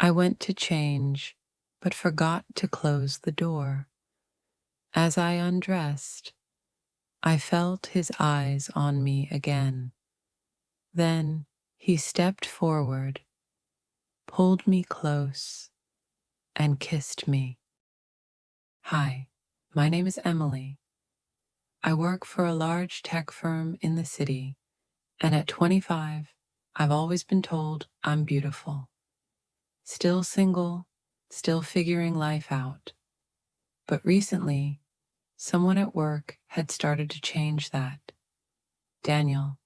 I went to change, but forgot to close the door. As I undressed, I felt his eyes on me again. Then he stepped forward, pulled me close, and kissed me. Hi, my name is Emily. I work for a large tech firm in the city, and at 25, I've always been told I'm beautiful. Still single, still figuring life out. But recently, someone at work had started to change that. Daniel,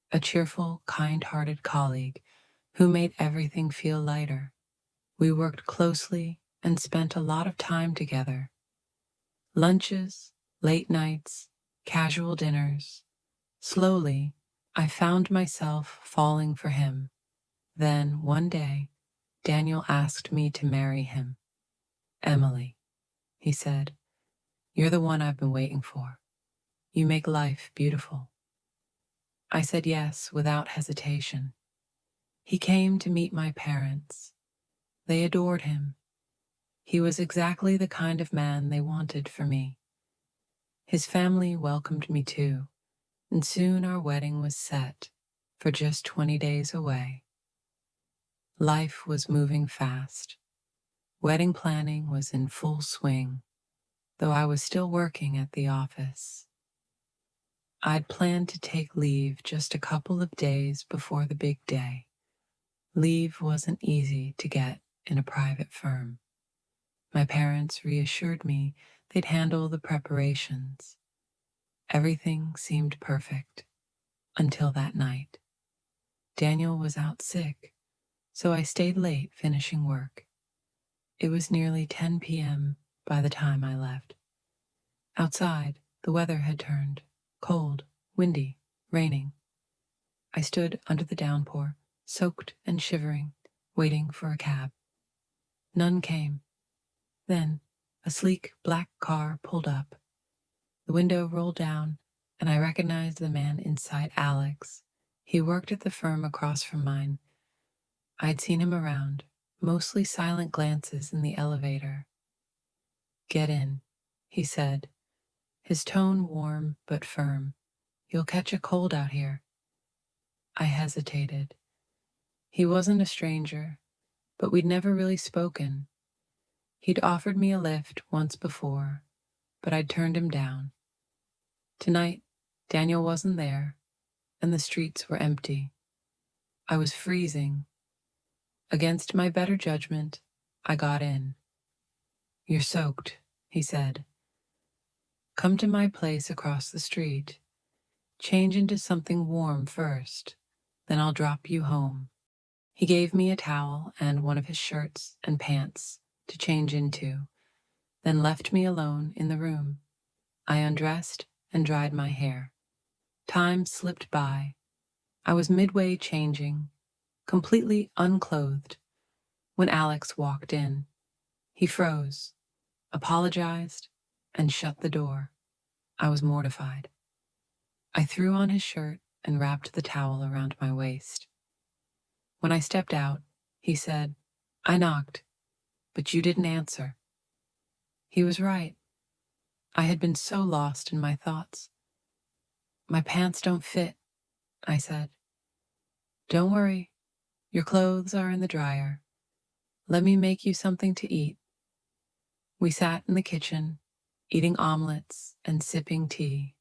a cheerful, kind-hearted colleague who made everything feel lighter. We worked closely and spent a lot of time together. Lunches, late nights, casual dinners. Slowly, I found myself falling for him. Then, one day, Daniel asked me to marry him. "Emily," he said, "you're the one I've been waiting for. You make life beautiful." I said yes without hesitation. He came to meet my parents. They adored him. He was exactly the kind of man they wanted for me. His family welcomed me too, and soon our wedding was set for just 20 days away. Life was moving fast. Wedding planning was in full swing, though I was still working at the office. I'd planned to take leave just a couple of days before the big day. Leave wasn't easy to get in a private firm. My parents reassured me they'd handle the preparations. Everything seemed perfect until that night. Daniel was out sick, so I stayed late finishing work. It was nearly 10 p.m. by the time I left. Outside, the weather had turned cold, windy, raining. I stood under the downpour, soaked and shivering, waiting for a cab. None came. Then, a sleek black car pulled up. The window rolled down, and I recognized the man inside, Alex. He worked at the firm across from mine. I'd seen him around, mostly silent glances in the elevator. "Get in," he said, his tone warm but firm. "You'll catch a cold out here." I hesitated. He wasn't a stranger, but we'd never really spoken. He'd offered me a lift once before, but I'd turned him down. Tonight, Daniel wasn't there, and the streets were empty. I was freezing. Against my better judgment, I got in. "You're soaked," he said. "Come to my place across the street. Change into something warm first, then I'll drop you home." He gave me a towel and one of his shirts and pants to change into, then left me alone in the room. I undressed and dried my hair. Time slipped by. I was midway changing, completely unclothed, when Alex walked in. He froze, apologized, and shut the door. I was mortified. I threw on his shirt and wrapped the towel around my waist. When I stepped out, he said, "I knocked, but you didn't answer." He was right. I had been so lost in my thoughts. "My pants don't fit," I said. "Don't worry, your clothes are in the dryer. Let me make you something to eat." We sat in the kitchen, eating omelets and sipping tea,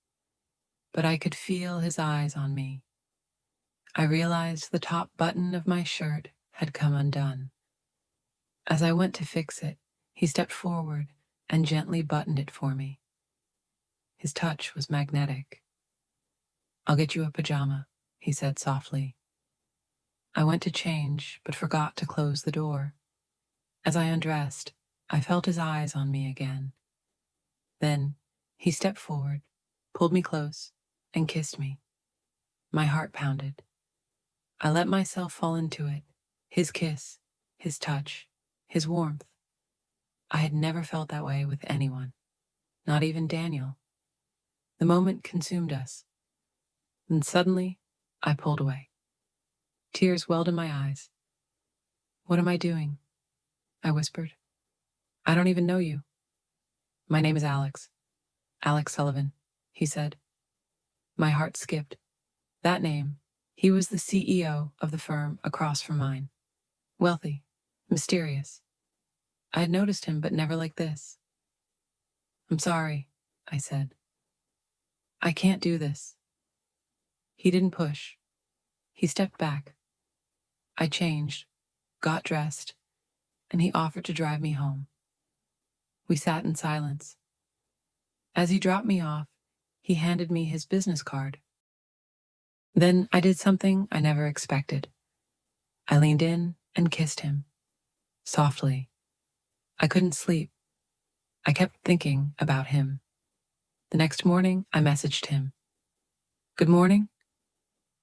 but I could feel his eyes on me. I realized the top button of my shirt had come undone. As I went to fix it, he stepped forward and gently buttoned it for me. His touch was magnetic. "I'll get you a pajama," he said softly. I went to change, but forgot to close the door. As I undressed, I felt his eyes on me again. Then he stepped forward, pulled me close, and kissed me. My heart pounded. I let myself fall into it, his kiss, his touch, his warmth. I had never felt that way with anyone, not even Daniel. The moment consumed us. Then suddenly, I pulled away. Tears welled in my eyes. What am I doing? I whispered. I don't even know you. My name is Alex. Alex Sullivan, he said. My heart skipped. That name. He was the CEO of the firm across from mine. Wealthy. Mysterious. I had noticed him, but never like this. I'm sorry, I said. I can't do this. He didn't push. He stepped back. I changed, got dressed, and he offered to drive me home. We sat in silence. As he dropped me off, he handed me his business card. Then I did something I never expected. I leaned in and kissed him. Softly. I couldn't sleep. I kept thinking about him. The next morning, I messaged him. Good morning?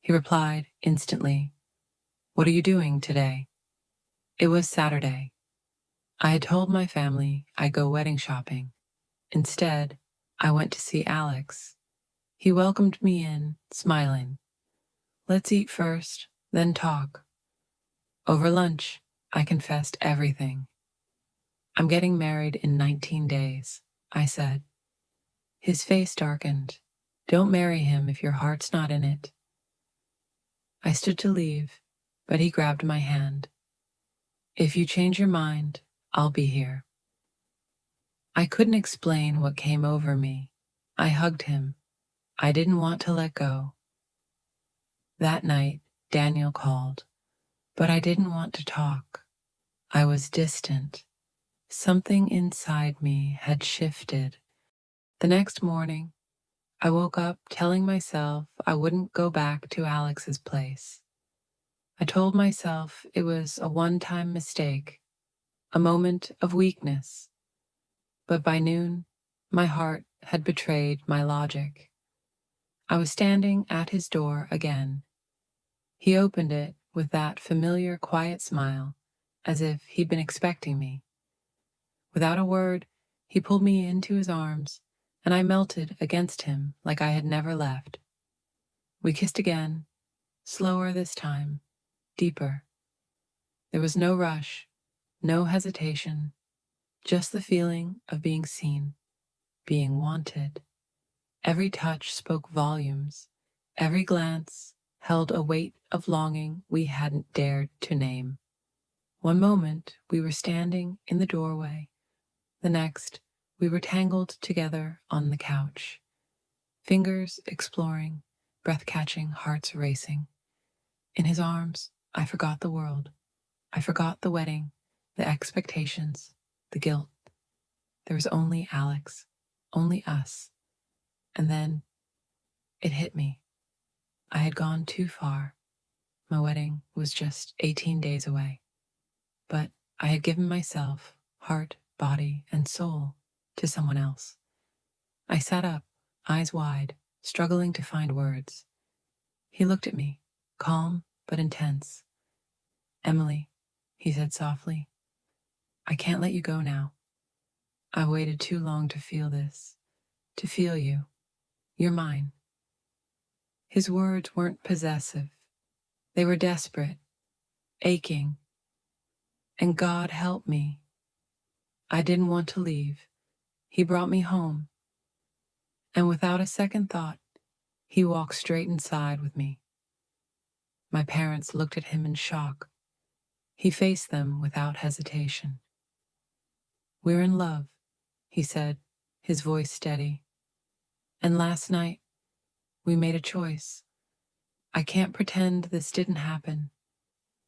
He replied instantly. What are you doing today? It was Saturday. I had told my family I'd go wedding shopping. Instead, I went to see Alex. He welcomed me in, smiling. Let's eat first, then talk. Over lunch, I confessed everything. I'm getting married in 19 days, I said. His face darkened. Don't marry him if your heart's not in it. I stood to leave, but he grabbed my hand. If you change your mind, I'll be here. I couldn't explain what came over me. I hugged him. I didn't want to let go. That night, Daniel called, but I didn't want to talk. I was distant. Something inside me had shifted. The next morning, I woke up telling myself I wouldn't go back to Alex's place. I told myself it was a one-time mistake, a moment of weakness. But by noon, my heart had betrayed my logic. I was standing at his door again. He opened it with that familiar quiet smile, as if he'd been expecting me. Without a word, he pulled me into his arms, and I melted against him like I had never left. We kissed again, slower this time, deeper. There was no rush, no hesitation, just the feeling of being seen, being wanted. Every touch spoke volumes. Every glance held a weight of longing we hadn't dared to name. One moment we were standing in the doorway. The next, we were tangled together on the couch. Fingers exploring, breath catching, hearts racing. In his arms, I forgot the world. I forgot the wedding, the expectations, the guilt. There was only Alex, only us. And then it hit me. I had gone too far. My wedding was just 18 days away. But I had given myself, heart, body, and soul, to someone else. I sat up, eyes wide, struggling to find words. He looked at me, calm but intense. Emily, he said softly, I can't let you go now. I waited too long to feel this, to feel you. You're mine. His words weren't possessive. They were desperate, aching. And God help me. I didn't want to leave. He brought me home. And without a second thought, he walked straight inside with me. My parents looked at him in shock. He faced them without hesitation. We're in love, he said, his voice steady. And last night, we made a choice. I can't pretend this didn't happen.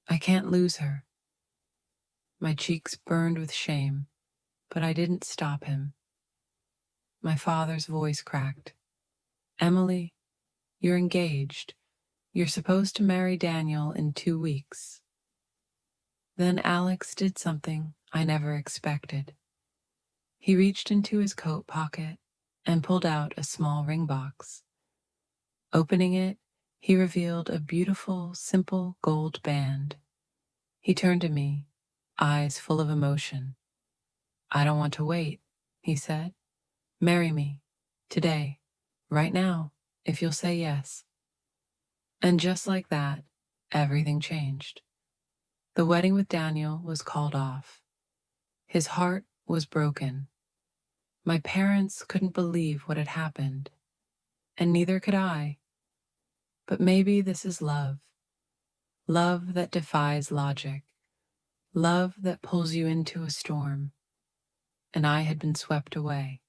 I can't lose her. My cheeks burned with shame, but I didn't stop him. My father's voice cracked. Emily, you're engaged. You're supposed to marry Daniel in 2 weeks. Then Alex did something I never expected. He reached into his coat pocket and pulled out a small ring box. Opening it, he revealed a beautiful, simple gold band. He turned to me, eyes full of emotion. I don't want to wait, he said. Marry me, today, right now, if you'll say yes. And just like that, everything changed. The wedding with Daniel was called off. His heart was broken. My parents couldn't believe what had happened, and neither could I. But maybe this is love. Love that defies logic. Love that pulls you into a storm. And I had been swept away.